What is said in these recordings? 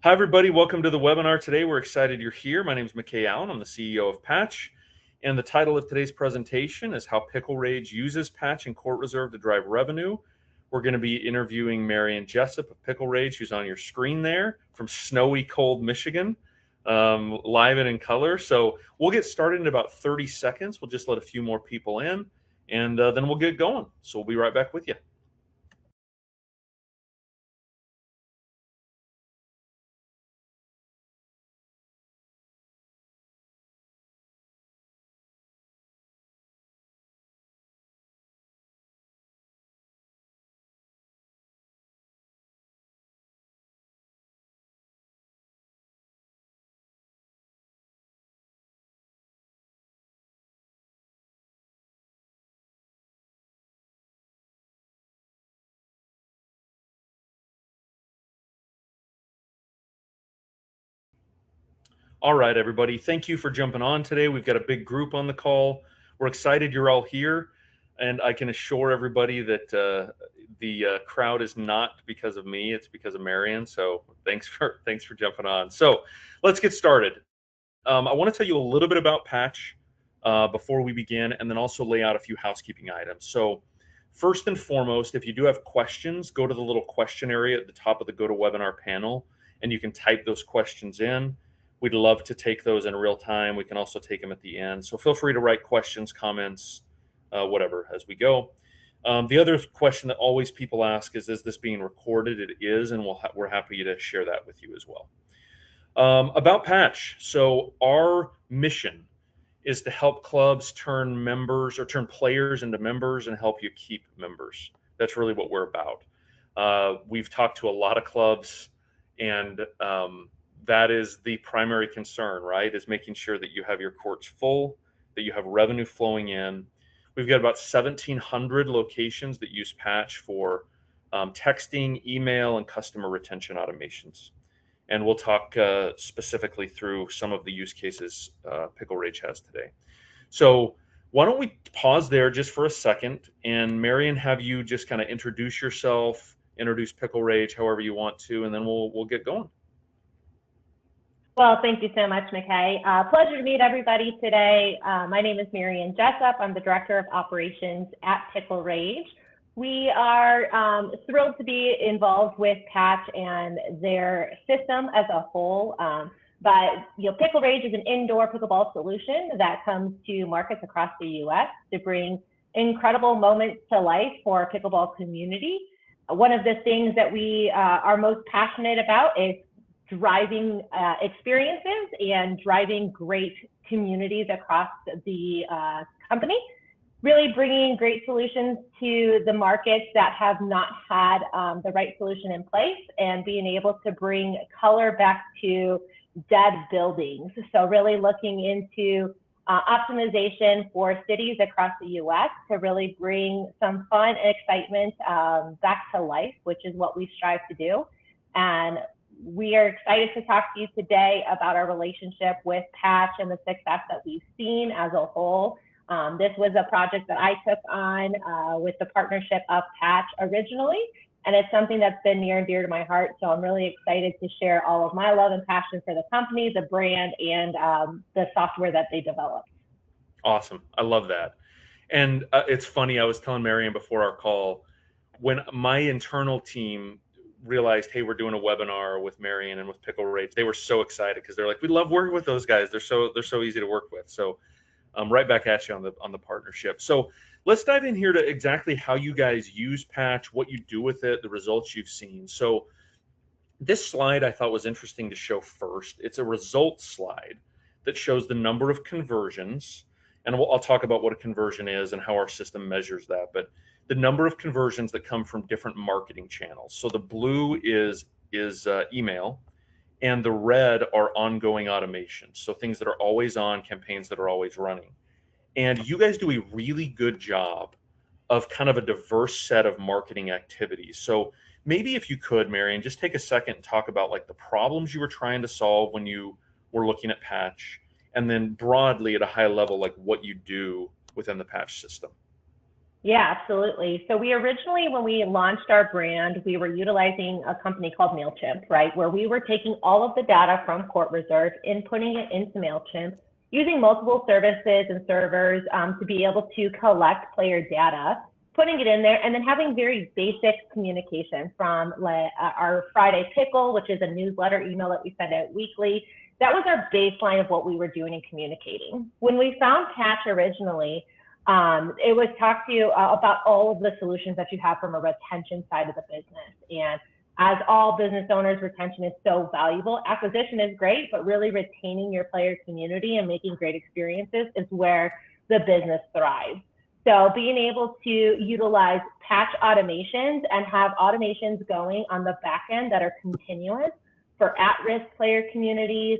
Hi, everybody. Welcome to the webinar today. We're excited you're here. My name is McKay Allen. I'm the CEO of Patch. And the title of today's presentation is How PickleRage Uses Patch and CourtReserve to Drive Revenue. We're going to be interviewing Marian Jessop of PickleRage, who's on your screen there from snowy, cold Michigan, live and in color. So we'll get started in about 30 seconds. We'll just let a few more people in, and then we'll get going. So we'll be right back with you. All right, everybody. Thank you for jumping on today. We've got a big group on the call. We're excited you're all here, and I can assure everybody that the crowd is not because of me; it's because of Marian. So thanks for jumping on. So let's get started. I want to tell you a little bit about Patch before we begin, and then also lay out a few housekeeping items. So first and foremost, if you do have questions, go to the little question area at the top of the GoToWebinar panel, and you can type those questions in. We'd love to take those in real time. We can also take them at the end. So feel free to write questions, comments, whatever, as we go. The other question that always people ask is this being recorded? It is, and we're happy to share that with you as well. About Patch. So our mission is to help clubs turn members or turn players into members and help you keep members. That's really what we're about. We've talked to a lot of clubs, and that is the primary concern, right? Is making sure that you have your courts full, that you have revenue flowing in. We've got about 1,700 locations that use Patch for texting, email, and customer retention automations. And we'll talk specifically through some of the use cases PickleRage has today. So why don't we pause there just for a second, and Marian, have you just kind of introduce yourself, introduce PickleRage however you want to, and then we'll get going. Well, thank you so much, McKay. Pleasure to meet everybody today. My name is Marian Jessop. I'm the Director of Operations at PickleRage. We are thrilled to be involved with Patch and their system as a whole. But PickleRage is an indoor pickleball solution that comes to markets across the U.S. to bring incredible moments to life for our pickleball community. One of the things that we are most passionate about is driving experiences and driving great communities across the company, really bringing great solutions to the markets that have not had the right solution in place, and being able to bring color back to dead buildings. So really looking into optimization for cities across the U.S. to really bring some fun and excitement back to life, which is what we strive to do. And we are excited to talk to you today about our relationship with Patch and the success that we've seen as a whole. This was a project that I took on with the partnership of Patch originally, and it's something that's been near and dear to my heart. So I'm really excited to share all of my love and passion for the company, the brand, and the software that they developed. Awesome. I love that. And it's funny, I was telling Marian before our call, when my internal team realized, hey, we're doing a webinar with Marian and with PickleRage, they were so excited because they're like, we love working with those guys. They're so easy to work with. So right back at you on the partnership. So let's dive in here to exactly how you guys use Patch, what you do with it, the results you've seen. So this slide I thought was interesting to show first. It's a results slide that shows the number of conversions, and I'll talk about what a conversion is and how our system measures that, but the number of conversions that come from different marketing channels. So the blue is email, and the red are ongoing automations. So things that are always on, campaigns that are always running. And you guys do a really good job of kind of a diverse set of marketing activities. So maybe if you could, Marian, just take a second and talk about like the problems you were trying to solve when you were looking at Patch, and then broadly at a high level, like what you do within the Patch system. Yeah, absolutely. So we originally, when we launched our brand, we were utilizing a company called MailChimp, right? Where we were taking all of the data from CourtReserve, inputting it into MailChimp, using multiple services and servers to be able to collect player data, putting it in there, and then having very basic communication from our Friday Pickle, which is a newsletter email that we send out weekly. That was our baseline of what we were doing and communicating. When we found Patch originally, it was talk to you about all of the solutions that you have from a retention side of the business. And as all business owners, retention is so valuable. Acquisition is great, but really retaining your player community and making great experiences is where the business thrives. So being able to utilize Patch automations and have automations going on the back end that are continuous for at-risk player communities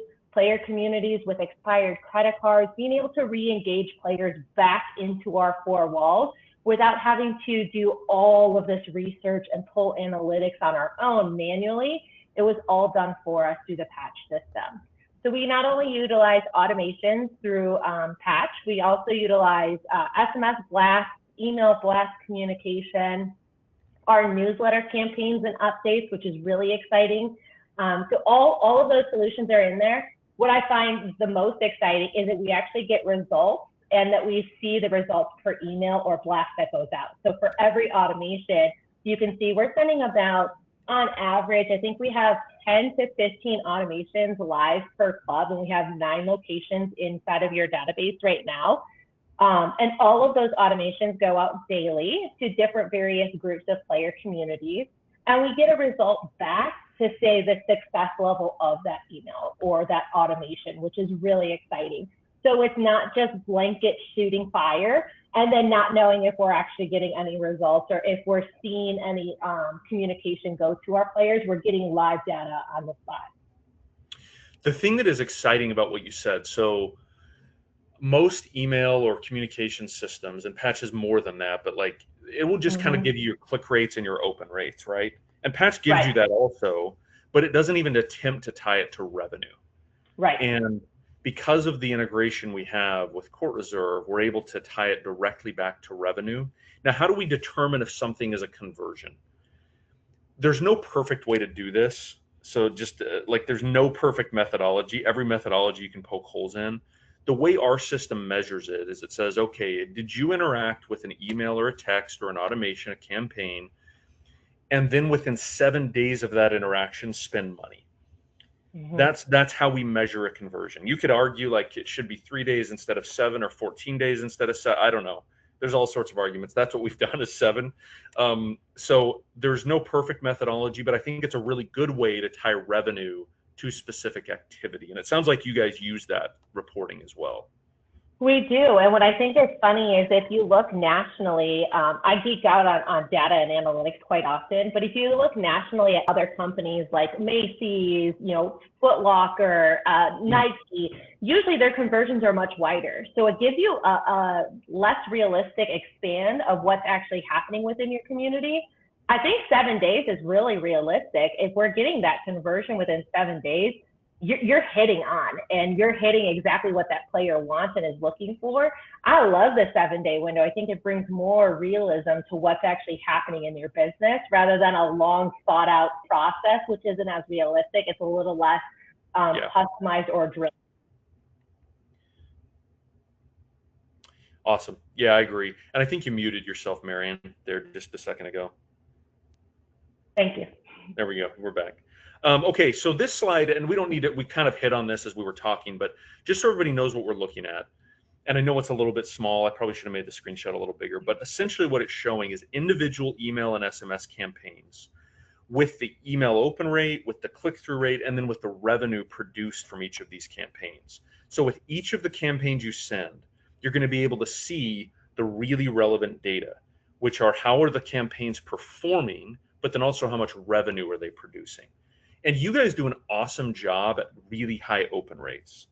with expired credit cards, being able to re-engage players back into our four walls without having to do all of this research and pull analytics on our own manually. It was all done for us through the Patch system. So we not only utilize automations through Patch, we also utilize SMS blast, email blast communication, our newsletter campaigns and updates, which is really exciting. So all of those solutions are in there. What I find the most exciting is that we actually get results and that we see the results per email or blast that goes out. So for every automation, you can see we're sending about, on average, I think we have 10 to 15 automations live per club, and we have 9 locations inside of your database right now. And all of those automations go out daily to different various groups of player communities. And we get a result back to say the success level of that email or that automation, which is really exciting. So it's not just blanket shooting fire and then not knowing if we're actually getting any results or if we're seeing any communication go to our players. We're getting live data on the spot. The thing that is exciting about what you said, so most email or communication systems, and Patch is more than that, but like it will just kind of give you your click rates and your open rates, right? And Patch gives you that also, but it doesn't even attempt to tie it to revenue. Right. And because of the integration we have with CourtReserve, we're able to tie it directly back to revenue. Now, how do we determine if something is a conversion? There's no perfect way to do this. So just like there's no perfect methodology. Every methodology you can poke holes in. The way our system measures it is it says, okay, did you interact with an email or a text or an automation, a campaign, and then within 7 days of that interaction, spend money? That's how we measure a conversion. You could argue like it should be 3 days instead of 7 or 14 days instead of 7. I don't know. There's all sorts of arguments. That's what we've done is 7. So there's no perfect methodology, but I think it's a really good way to tie revenue to specific activity. And it sounds like you guys use that reporting as well. We do. And what I think is funny is if you look nationally, I geek out on data and analytics quite often, but if you look nationally at other companies like Macy's, Foot Locker, Nike, usually their conversions are much wider. So it gives you a less realistic expand of what's actually happening within your community. I think 7 days is really realistic. If we're getting that conversion within 7 days, you're hitting on and you're hitting exactly what that player wants and is looking for. I love the 7-day window. I think it brings more realism to what's actually happening in your business rather than a long thought out process, which isn't as realistic. It's a little less customized or drilled. Awesome. Yeah, I agree. And I think you muted yourself, Marian, there just a second ago. Thank you. There we go. We're back. Okay, so this slide, and we don't need it, we kind of hit on this as we were talking, but just so everybody knows what we're looking at, and I know it's a little bit small, I probably should have made the screenshot a little bigger, but essentially what it's showing is individual email and SMS campaigns with the email open rate, with the click-through rate, and then with the revenue produced from each of these campaigns. So with each of the campaigns you send, you're going to be able to see the really relevant data, which are how are the campaigns performing, but then also how much revenue are they producing. And you guys do an awesome job at really high open rates.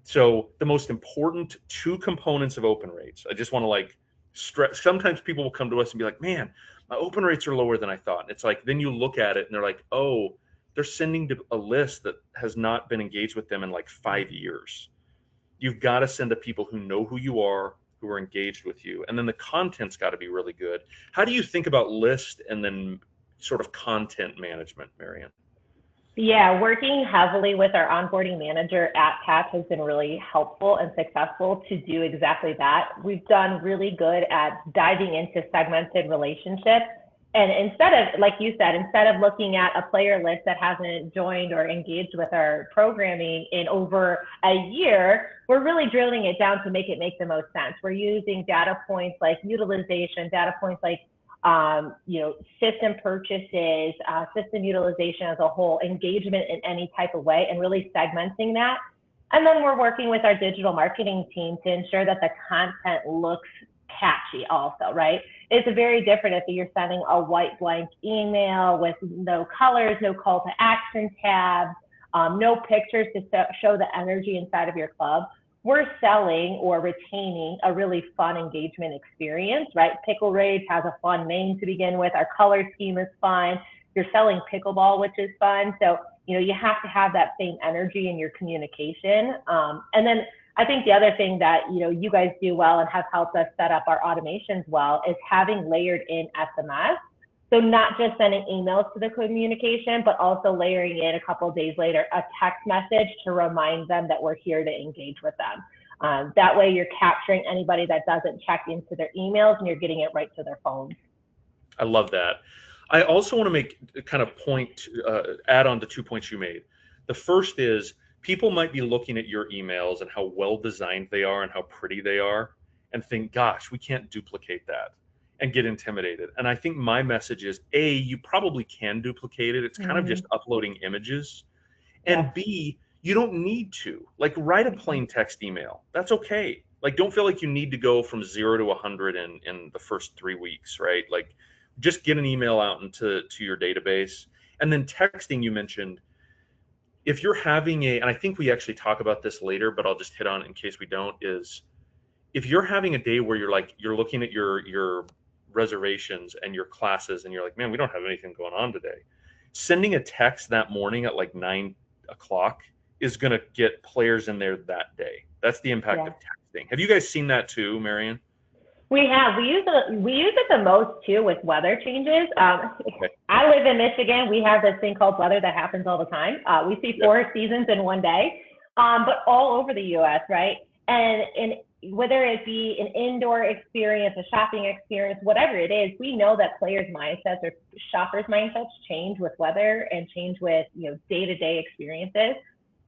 So the most important 2 components of open rates, I just want to like stress, sometimes people will come to us and be like, man, my open rates are lower than I thought. And it's like, then you look at it and they're like, oh, they're sending to a list that has not been engaged with them in like 5 years. You've got to send to people who know who you are, who are engaged with you. And then the content's got to be really good. How do you think about list and then sort of content management, Marian? Yeah, working heavily with our onboarding manager at Patch has been really helpful and successful to do exactly that. We've done really good at diving into segmented relationships. And instead of, like you said, instead of looking at a player list that hasn't joined or engaged with our programming in over a year, we're really drilling it down to make the most sense. We're using data points like utilization, data points like system purchases, system utilization as a whole, engagement in any type of way, and really segmenting that. And then we're working with our digital marketing team to ensure that the content looks catchy also, right? It's very different if you're sending a white blank email with no colors, no call to action tabs, no pictures to show the energy inside of your club. We're selling or retaining a really fun engagement experience, right? PickleRage has a fun name to begin with. Our color scheme is fun. You're selling pickleball, which is fun. So, you have to have that same energy in your communication. And then I think the other thing that, you guys do well and have helped us set up our automations well is having layered in SMS. So not just sending emails to the communication, but also layering in a couple of days later a text message to remind them that we're here to engage with them. That way you're capturing anybody that doesn't check into their emails and you're getting it right to their phones. I love that. I also want to make kind of add on to 2 points you made. The first is people might be looking at your emails and how well designed they are and how pretty they are and think, gosh, we can't duplicate that, and get intimidated. And I think my message is, A, you probably can duplicate it. It's kind of just uploading images. And B, you don't need to. Like, write a plain text email. That's okay. Like, don't feel like you need to go from 0 to 100 in the first 3 weeks, right? Like, just get an email out to your database. And then texting, you mentioned, if you're having and I think we actually talk about this later, but I'll just hit on it in case we don't, is if you're having a day where you're looking at your reservations and your classes and you're like, man, we don't have anything going on today, sending a text that morning at like 9 o'clock is going to get players in there that day. That's the impact of texting. Have you guys seen that too, Marian? We have. We use it the most too with weather changes. Okay. I live in Michigan. We have this thing called weather that happens all the time. We see 4 seasons in one day, but all over the U.S., right? And whether it be an indoor experience, a shopping experience, whatever it is, we know that players' mindsets or shoppers' mindsets change with weather and change with day-to-day experiences.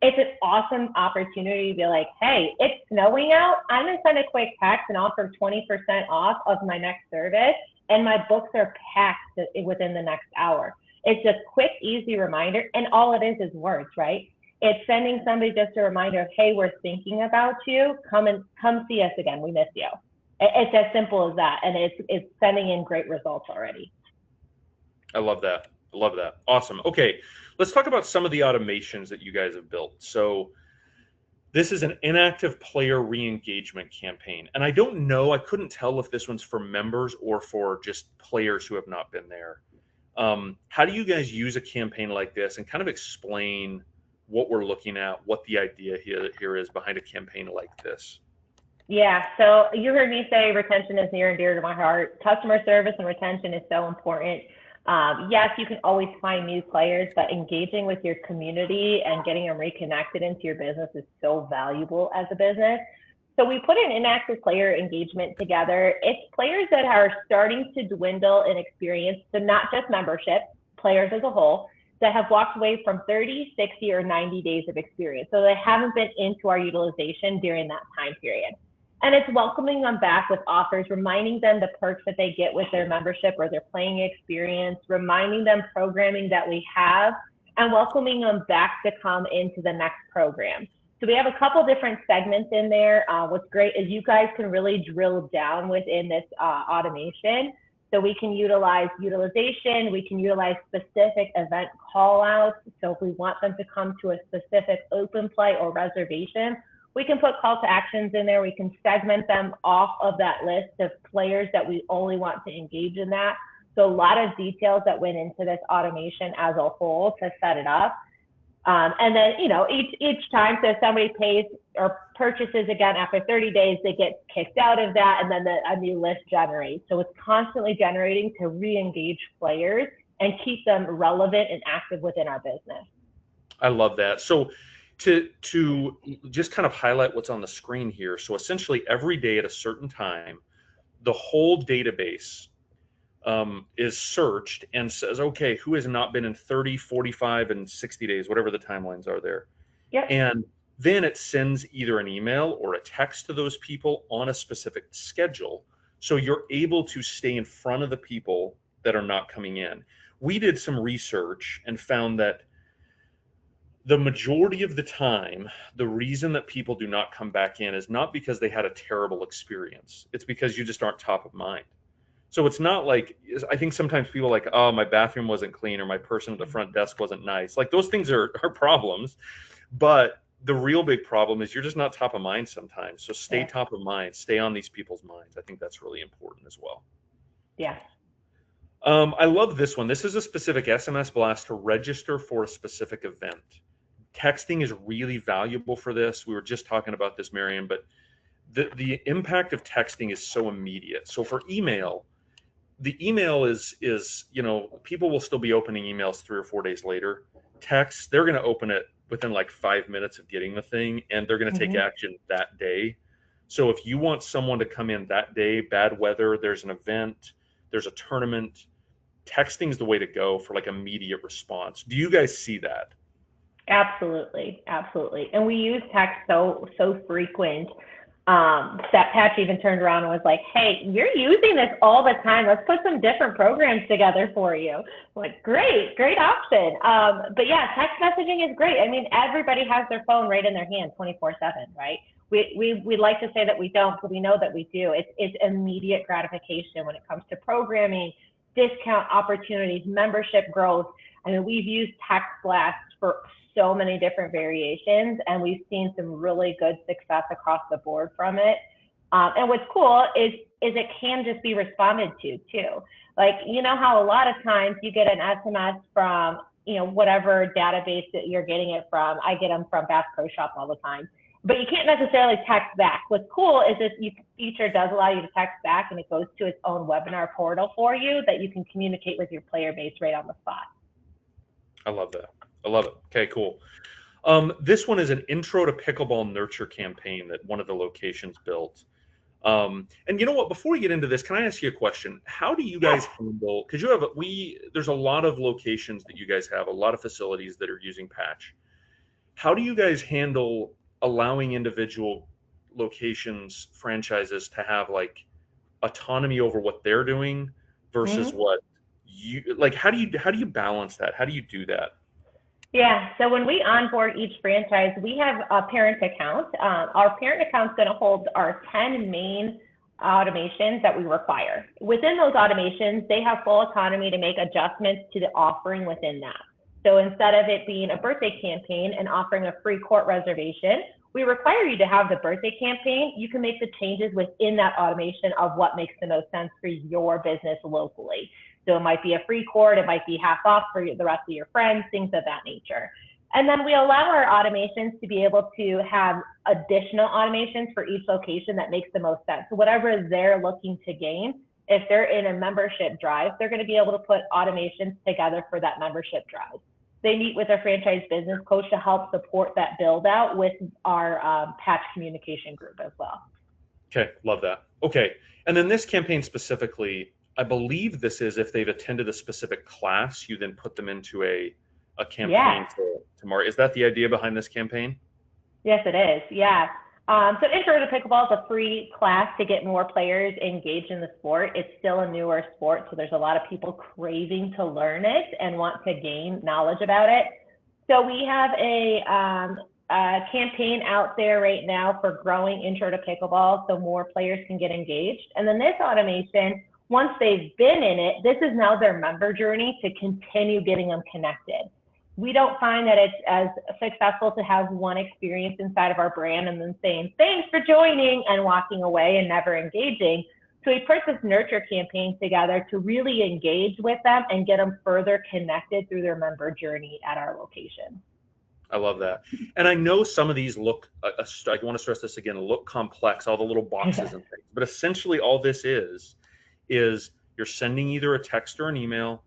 It's an awesome opportunity to be like, hey, it's snowing out. I'm going to send a quick text and offer 20% off of my next service, and my books are packed within the next hour. It's a quick, easy reminder, and all it is words, right? It's sending somebody just a reminder of, hey, we're thinking about you. Come see us again. We miss you. It's as simple as that, and it's sending in great results already. I love that. Awesome. Okay, let's talk about some of the automations that you guys have built. So this is an inactive player re-engagement campaign. And I couldn't tell if this one's for members or for just players who have not been there. How do you guys use a campaign like this, and kind of explain what we're looking at, what the idea here is behind a campaign like this? Yeah, so you heard me say retention is near and dear to my heart. Customer service and retention is so important. Yes, you can always find new players, but engaging with your community and getting them reconnected into your business is so valuable as a business. So we put an inactive player engagement together. It's players that are starting to dwindle in experience, so not just membership, players as a whole, that have walked away from 30, 60, or 90 days of experience. So they haven't been into our utilization during that time period. And it's welcoming them back with offers, reminding them the perks that they get with their membership or their playing experience, reminding them programming that we have, and welcoming them back to come into the next program. So we have a couple different segments in there. What's great is you guys can really drill down within this automation. So we can utilize utilization, we can utilize specific event call outs. So if we want them to come to a specific open play or reservation, we can put call to actions in there. We can segment them off of that list of players that we only want to engage in that. So a lot of details that went into this automation as a whole to set it up. And then, each time, so if somebody pays or purchases again after 30 days, they get kicked out of that, and then a new list generates. So it's constantly generating to re-engage players and keep them relevant and active within our business. I love that. So to just kind of highlight what's on the screen here. So essentially every day at a certain time, the whole database is searched and says, okay, who has not been in 30, 45, and 60 days, whatever the timelines are there. Yep. And then it sends either an email or a text to those people on a specific schedule. So you're able to stay in front of the people that are not coming in. We did some research and found that the majority of the time, the reason that people do not come back in is not because they had a terrible experience. It's because you just aren't top of mind. So it's not like, I think sometimes people are like, oh, my bathroom wasn't clean or my person at the front desk wasn't nice. Like those things are problems. But the real big problem is you're just not top of mind sometimes. So stay top of mind, stay on these people's minds. I think that's really important as well. Yeah. I love this one. This is a specific SMS blast to register for a specific event. Texting is really valuable for this. We were just talking about this, Marian, but the impact of texting is so immediate. So for email, the email is, you know, people will still be opening emails 3 or 4 days later. Text, they're going to open it within like 5 minutes of getting the thing, and they're going to take action that day. So if you want someone to come in that day, bad weather, there's an event, there's a tournament, texting is the way to go for like immediate response. Do you guys see that? Absolutely, absolutely. And we use text so frequent that Patch even turned around and was like, hey, you're using this all the time. Let's put some different programs together for you. I'm like, great option. But yeah, text messaging is great. I mean, everybody has their phone right in their hand 24/7, right? We like to say that we don't, but we know that we do. It's immediate gratification when it comes to programming, discount opportunities, membership growth. I mean, we've used text blasts for so many different variations, and we've seen some really good success across the board from it. And what's cool is it can just be responded to too. Like, you know how a lot of times you get an SMS from, you know, whatever database that you're getting it from. I get them from Bass Pro Shop all the time, but you can't necessarily text back. What's cool is this feature does allow you to text back, and it goes to its own webinar portal for you that you can communicate with your player base right on the spot. I love that. I love it. Okay, cool. This one is an intro to pickleball nurture campaign that one of the locations built. And you know what, before we get into this, can I ask you a question? How do you guys handle, because there's a lot of locations that you guys have, a lot of facilities that are using Patch. How do you guys handle allowing individual locations, franchises to have like autonomy over what they're doing versus what you, like, how do you balance that? How do you do that? Yeah, so when we onboard each franchise, we have a parent account. Our parent account is going to hold our 10 main automations that we require. Within those automations, they have full autonomy to make adjustments to the offering within that. So instead of it being a birthday campaign and offering a free court reservation, we require you to have the birthday campaign. You can make the changes within that automation of what makes the most sense for your business locally. So it might be a free court, it might be half off for the rest of your friends, things of that nature. And then we allow our automations to be able to have additional automations for each location that makes the most sense. So whatever they're looking to gain, if they're in a membership drive, they're going to be able to put automations together for that membership drive. They meet with a franchise business coach to help support that build out with our Patch communication group as well. Okay, love that. Okay, and then this campaign specifically, I believe this is if they've attended a specific class, you then put them into a campaign to market. Is that the idea behind this campaign? Yes, it is. Yeah. So Intro to Pickleball is a free class to get more players engaged in the sport. It's still a newer sport, so there's a lot of people craving to learn it and want to gain knowledge about it. So we have a campaign out there right now for growing Intro to Pickleball so more players can get engaged. And then this automation, once they've been in it, this is now their member journey to continue getting them connected. We don't find that it's as successful to have one experience inside of our brand and then saying, thanks for joining and walking away and never engaging. So we put this nurture campaign together to really engage with them and get them further connected through their member journey at our location. I love that. And I know some of these look, I want to stress this again, look complex, all the little boxes and things. But essentially all this is you're sending either a text or an email,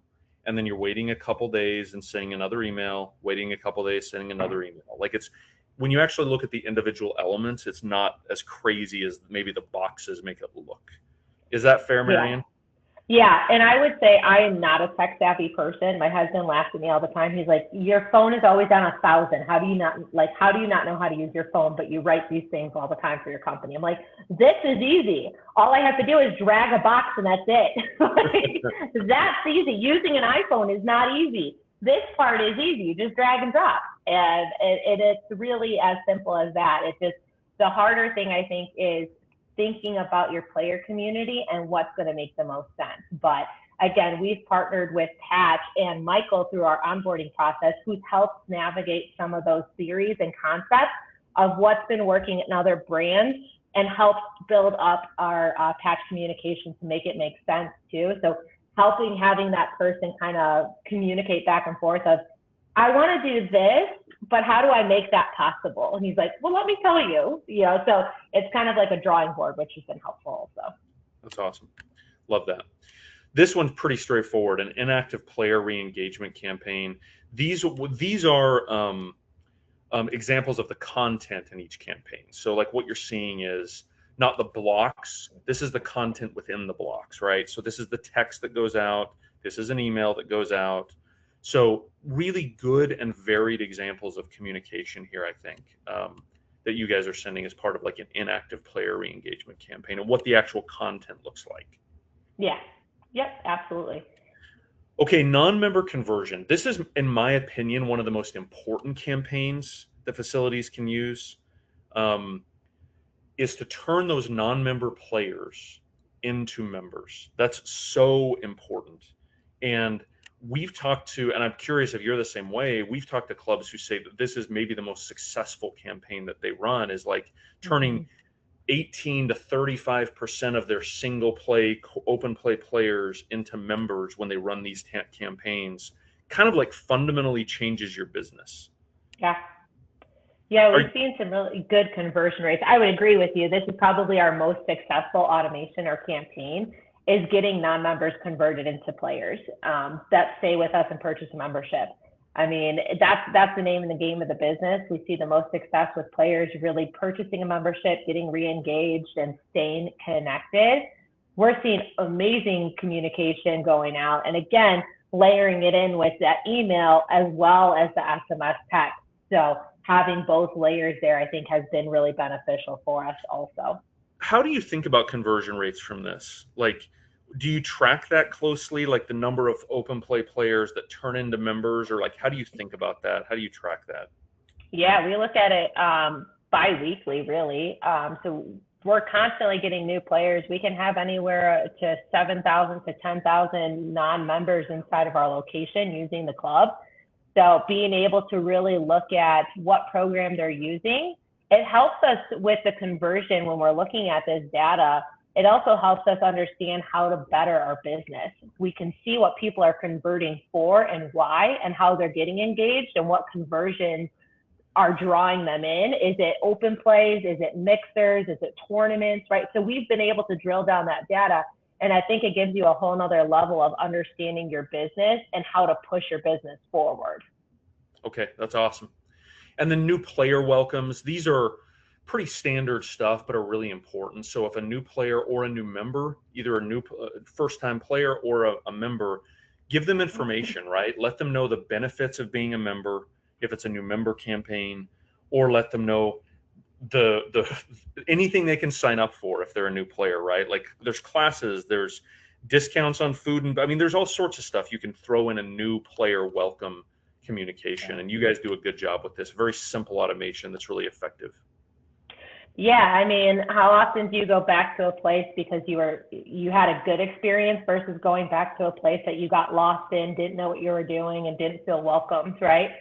and then you're waiting a couple days and sending another email, waiting a couple days, sending another email. Like, it's, when you actually look at the individual elements, it's not as crazy as maybe the boxes make it look. Is that fair, Marian? Yeah, and I would say I am not a tech savvy person. My husband laughs at me all the time. He's like, "Your phone is always on 1,000. How do you not know how to use your phone, but you write these things all the time for your company?" I'm like, "This is easy. All I have to do is drag a box and that's it." Like, that's easy. Using an iPhone is not easy. This part is easy. You just drag and drop, and it's really as simple as that. It's just the harder thing, I think, is thinking about your player community and what's going to make the most sense. But again, we've partnered with Patch and Michael through our onboarding process, who's helped navigate some of those theories and concepts of what's been working in other brands, and helped build up our Patch communication to make it make sense too. So having that person kind of communicate back and forth of, I want to do this, but how do I make that possible? And he's like, well, let me tell you, so it's kind of like a drawing board, which has been helpful also. That's awesome. Love that. This one's pretty straightforward, an inactive player re-engagement campaign. These are examples of the content in each campaign. So like what you're seeing is not the blocks. This is the content within the blocks, right? So this is the text that goes out. This is an email that goes out. So really good and varied examples of communication here, I think, that you guys are sending as part of like an inactive player re-engagement campaign, and what the actual content looks like. Yeah. Yep, absolutely. Okay, non-member conversion. This is, in my opinion, one of the most important campaigns that facilities can use, is to turn those non-member players into members. That's so important. And we've talked to, and I'm curious if you're the same way, we've talked to clubs who say that this is maybe the most successful campaign that they run, is like turning 18 to 35% of their single play, open play players into members when they run these campaigns. Kind of like fundamentally changes your business. Yeah. Yeah, we've seen some really good conversion rates. I would agree with you. This is probably our most successful automation or campaign, is getting non-members converted into players that stay with us and purchase a membership. I mean, that's the name of the game of the business. We see the most success with players really purchasing a membership, getting re-engaged, and staying connected. We're seeing amazing communication going out, and again, layering it in with that email as well as the SMS text. So having both layers there, I think, has been really beneficial for us also. How do you think about conversion rates from this? Like, do you track that closely, like the number of open play players that turn into members, or like, how do you think about that? How do you track that? Yeah, we look at it bi-weekly, really. So we're constantly getting new players. We can have anywhere to 7,000 to 10,000 non-members inside of our location using the club. So being able to really look at what program they're using, it helps us with the conversion when we're looking at this data. It also helps us understand how to better our business. We can see what people are converting for and why, and how they're getting engaged, and what conversions are drawing them in. Is it open plays? Is it mixers? Is it tournaments, right? So we've been able to drill down that data, and I think it gives you a whole nother level of understanding your business and how to push your business forward. Okay, that's awesome. And then new player welcomes. These are pretty standard stuff, but are really important. So if a new player or a new member, either a new first-time player or a member, give them information, right? Let them know the benefits of being a member if it's a new member campaign, or let them know the anything they can sign up for if they're a new player, right? Like there's classes, there's discounts on food, and I mean there's all sorts of stuff you can throw in a new player welcome communication, and you guys do a good job with this. Very simple automation that's really effective. Yeah, I mean, how often do you go back to a place because you had a good experience versus going back to a place that you got lost in, didn't know what you were doing, and didn't feel welcomed, right?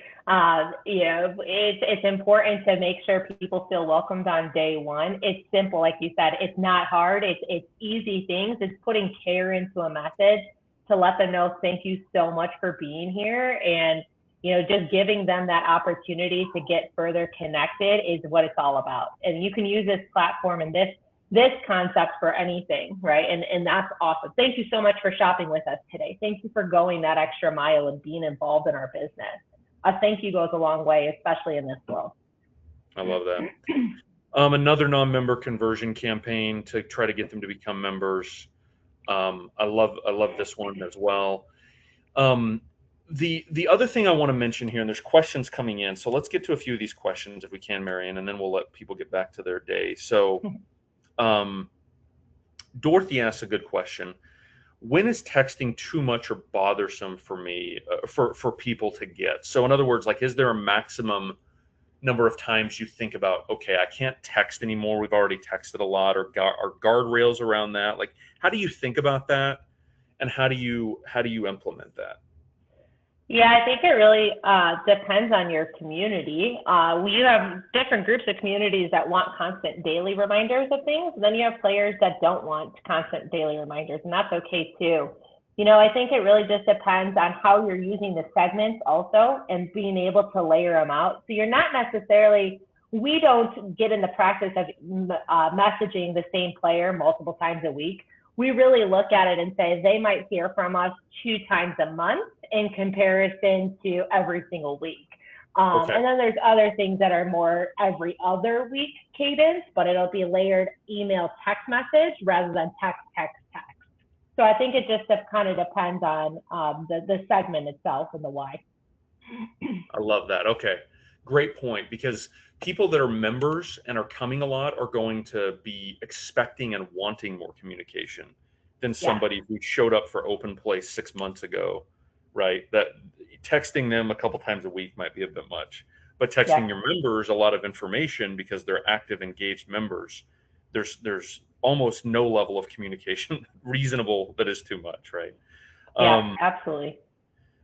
It's important to make sure people feel welcomed on day one. It's simple, like you said. It's not hard. It's easy things. It's putting care into a message to let them know, thank you so much for being here. And just giving them that opportunity to get further connected is what it's all about. And you can use this platform and this concept for anything, right? And that's awesome. Thank you so much for shopping with us today. Thank you for going that extra mile and being involved in our business. A thank you goes a long way, especially in this world. I love that. Another non-member conversion campaign to try to get them to become members. I love this one as well. The other thing I want to mention here, and there's questions coming in, so let's get to a few of these questions if we can, Marian, and then we'll let people get back to their day. So Dorothy asks a good question. When is texting too much or bothersome for me, for people to get? So in other words, like, is there a maximum number of times you think about, okay, I can't text anymore, we've already texted a lot, or are guardrails around that? Like, how do you think about that, and how do you implement that? Yeah, I think it really depends on your community. We have different groups of communities that want constant daily reminders of things. Then you have players that don't want constant daily reminders, and that's okay too. I think it really just depends on how you're using the segments also, and being able to layer them out. So you're not necessarily, we don't get in the practice of messaging the same player multiple times a week. We really look at it and say they might hear from us 2 times a month in comparison to every single week. Okay. And then there's other things that are more every other week cadence, but it'll be layered email, text message rather than text. So I think it just kind of depends on the segment itself and the why. I love that. Okay, great point, because people that are members and are coming a lot are going to be expecting and wanting more communication than somebody who showed up for Open Play 6 months ago, right? That texting them a couple times a week might be a bit much, but texting your members a lot of information because they're active, engaged members, there's almost no level of communication reasonable that is too much, right? Yeah, absolutely.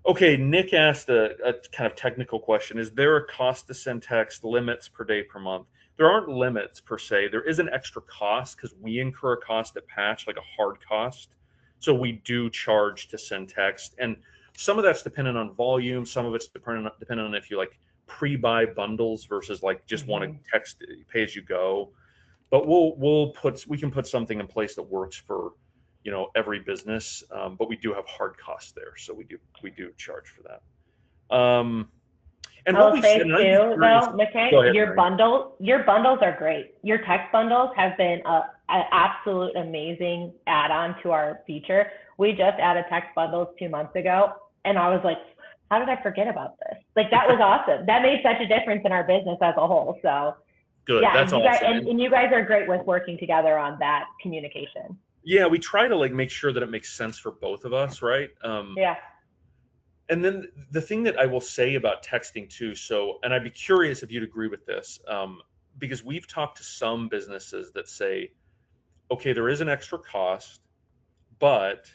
Okay, Nick asked a kind of technical question. Is there a cost to send text, limits per day, per month? There aren't limits per se. There is an extra cost because we incur a cost at Patch, like a hard cost. So we do charge to send text. And some of that's dependent on volume. Some of it's dependent on if you like pre-buy bundles versus like just want to text pay as you go. But we can put something in place that works for every business, but we do have hard costs there, so we do charge for that. And I will say too, though, McKay, your bundles are great. Your text bundles have been an absolute amazing add-on to our feature. We just added text bundles 2 months ago, and I was like, how did I forget about this? Like, that was awesome. That made such a difference in our business as a whole. So good. Yeah, that's awesome. And you guys are great with working together on that communication. Yeah, we try to like make sure that it makes sense for both of us, right? Yeah. And then the thing that I will say about texting too, and I'd be curious if you'd agree with this, because we've talked to some businesses that say, okay, there is an extra cost, but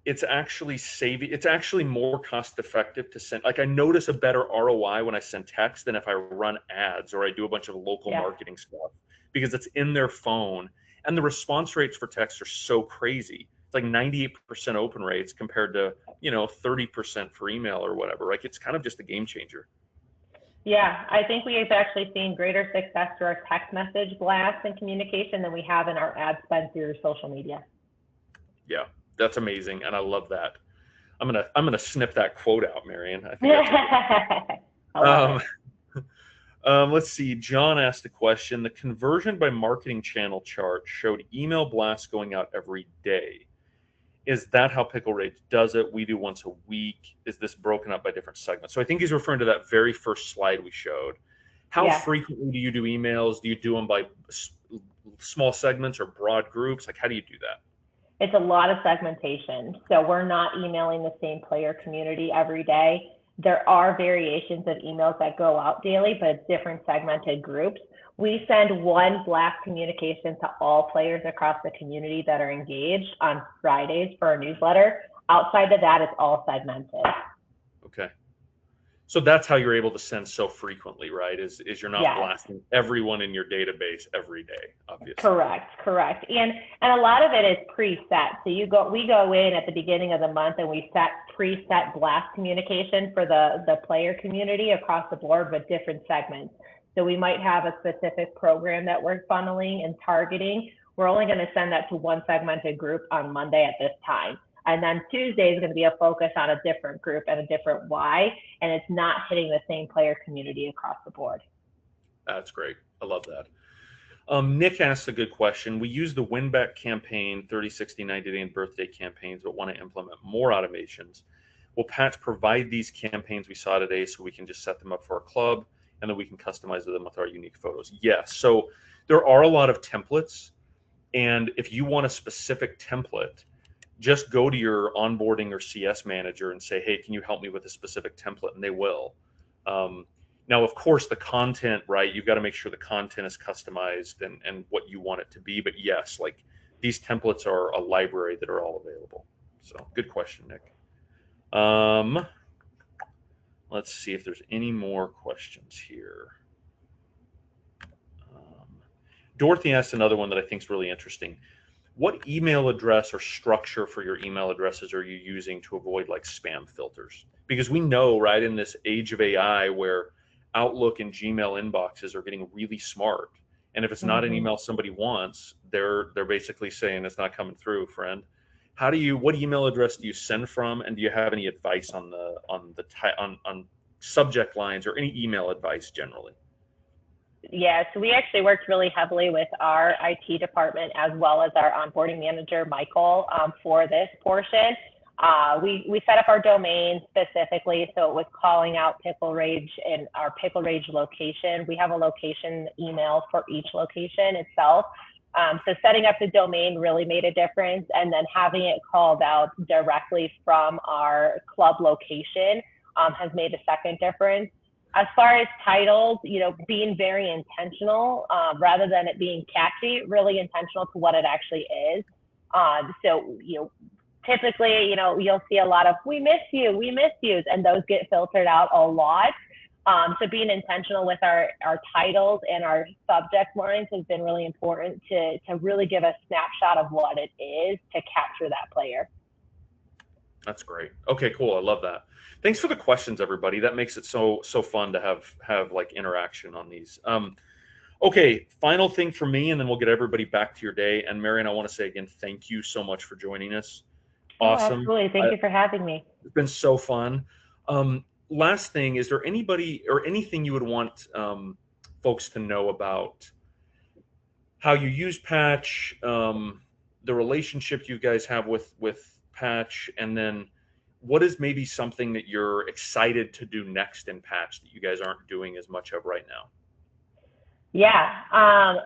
it's actually more cost effective to send. Like, I notice a better ROI when I send text than if I run ads or I do a bunch of local marketing stuff, because it's in their phone. And the response rates for text are so crazy. It's like 98% open rates compared to 30% for email or whatever. Like, it's kind of just a game changer. Yeah, I think we have actually seen greater success through our text message blasts and communication than we have in our ad spend through social media. Yeah, that's amazing, and I love that. I'm gonna snip that quote out, Marian. I think that's let's see. John asked a question. The conversion by marketing channel chart showed email blasts going out every day. Is that how PickleRage does it? We do once a week. Is this broken up by different segments? So I think he's referring to that very first slide we showed. How frequently do you do emails? Do you do them by small segments or broad groups? Like, how do you do that? It's a lot of segmentation. So we're not emailing the same player community every day. There are variations of emails that go out daily, but it's different segmented groups. We send one blast communication to all players across the community that are engaged on Fridays for our newsletter. Outside of that, it's all segmented. Okay. So that's how you're able to send so frequently, right? Is you're not Yes. blasting everyone in your database every day, obviously. Correct. And a lot of it is preset. So we go in at the beginning of the month and we set preset blast communication for the player community across the board with different segments. So we might have a specific program that we're funneling and targeting. We're only going to send that to one segmented group on Monday at this time. And then Tuesday is going to be a focus on a different group and a different why, and it's not hitting the same player community across the board. That's great. I love that. Nick asked a good question. We use the win-back campaign, 30, 60, 90-day, and birthday campaigns, but want to implement more automations. Will Patch provide these campaigns we saw today so we can just set them up for our club and then we can customize them with our unique photos? Yes. So there are a lot of templates, and if you want a specific template, just go to your onboarding or CS manager and say, hey, can you help me with a specific template? And they will. Now, of course, the content, right? You've got to make sure the content is customized and what you want it to be. But yes, like these templates are a library that are all available. So good question, Nick. Let's see if there's any more questions here. Dorothy asked another one that I think is really interesting. What email address or structure for your email addresses are you using to avoid like spam filters? Because we know, right, in this age of AI where Outlook and Gmail inboxes are getting really smart, and if it's not an email somebody wants, they're basically saying it's not coming through, friend. What email address do you send from, and do you have any advice on subject lines or any email advice generally? Yeah, so we actually worked really heavily with our IT department as well as our onboarding manager, Michael, for this portion. We set up our domain specifically, so it was calling out PickleRage and our PickleRage location. We have a location email for each location itself. So setting up the domain really made a difference, and then having it called out directly from our club location has made a second difference. As far as titles, being very intentional rather than it being catchy, really intentional to what it actually is. So, typically, you'll see a lot of we miss you, and those get filtered out a lot. So being intentional with our titles and our subject lines has been really important to really give a snapshot of what it is to capture that player. That's great. Okay, cool. I love that. Thanks for the questions, everybody. That makes it so fun to have like interaction on these. Okay, final thing for me, and then we'll get everybody back to your day. And Marian, I want to say again, thank you so much for joining us. Awesome. Oh, absolutely. Thank you for having me. It's been so fun. Last thing, is there anybody or anything you would want folks to know about how you use Patch, the relationship you guys have with Patch, and then what is maybe something that you're excited to do next in Patch that you guys aren't doing as much of right now? Yeah.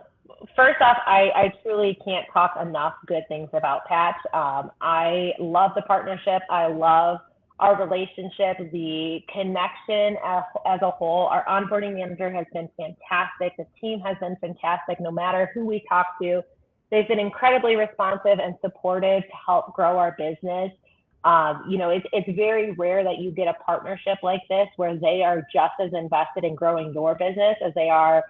First off, I truly can't talk enough good things about Patch. I love the partnership. I love our relationship, the connection as a whole. Our onboarding manager has been fantastic. The team has been fantastic. No matter who we talk to, they've been incredibly responsive and supportive to help grow our business. It's very rare that you get a partnership like this where they are just as invested in growing your business as they are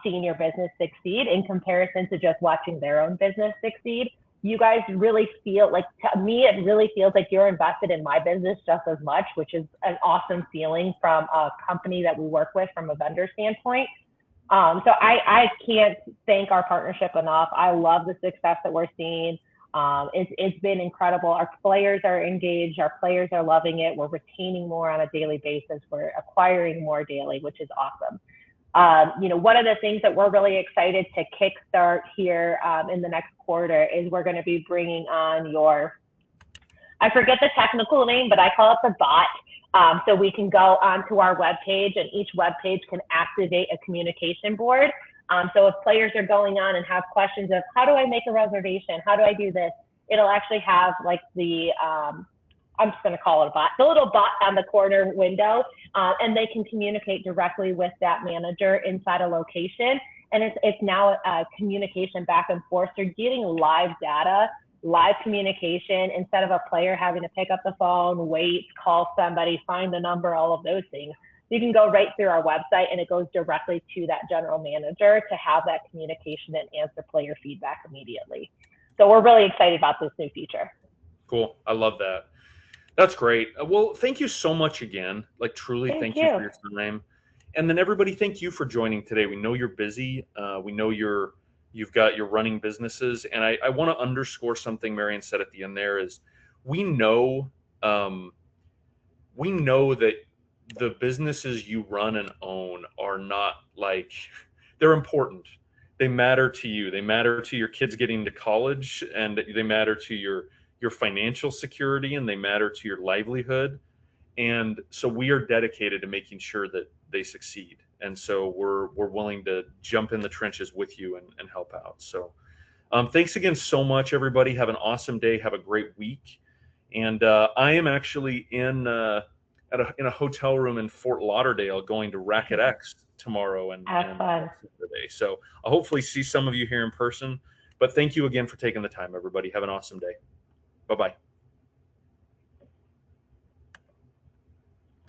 seeing your business succeed in comparison to just watching their own business succeed. You guys really feel like, to me, it really feels like you're invested in my business just as much, which is an awesome feeling from a company that we work with from a vendor standpoint. So I can't thank our partnership enough. I love the success that we're seeing. It's been incredible. Our players are engaged. Our players are loving it. We're retaining more on a daily basis. We're acquiring more daily, which is awesome. One of the things that we're really excited to kickstart here in the next quarter is we're going to be bringing on I forget the technical name, but I call it the bot. So we can go onto our webpage, and each webpage can activate a communication board. So if players are going on and have questions of how do I make a reservation? How do I do this? It'll actually have like I'm just going to call it a bot, the little bot on the corner window, and they can communicate directly with that manager inside a location. And it's now a communication back and forth. So you're getting live data live communication instead of a player having to pick up the phone, wait, call somebody, find the number, all of those things. You can go right through our website and it goes directly to that general manager to have that communication and answer player feedback immediately. So we're really excited about this new feature. Cool. I love that. That's great. Well, thank you so much again. Like, truly, thank you for your time. And then everybody, thank you for joining today. We know you're busy. We know you've got your running businesses. And I want to underscore something Marian said at the end there is we know that the businesses you run and own are not like, they're important. They matter to you. They matter to your kids getting to college, and they matter to your financial security, and they matter to your livelihood. And so we are dedicated to making sure that they succeed. And so we're willing to jump in the trenches with you and help out. So thanks again so much, everybody. Have an awesome day. Have a great week. And I am actually in a hotel room in Fort Lauderdale going to Racket X tomorrow and today. So I'll hopefully see some of you here in person. But thank you again for taking the time, everybody. Have an awesome day. Bye-bye.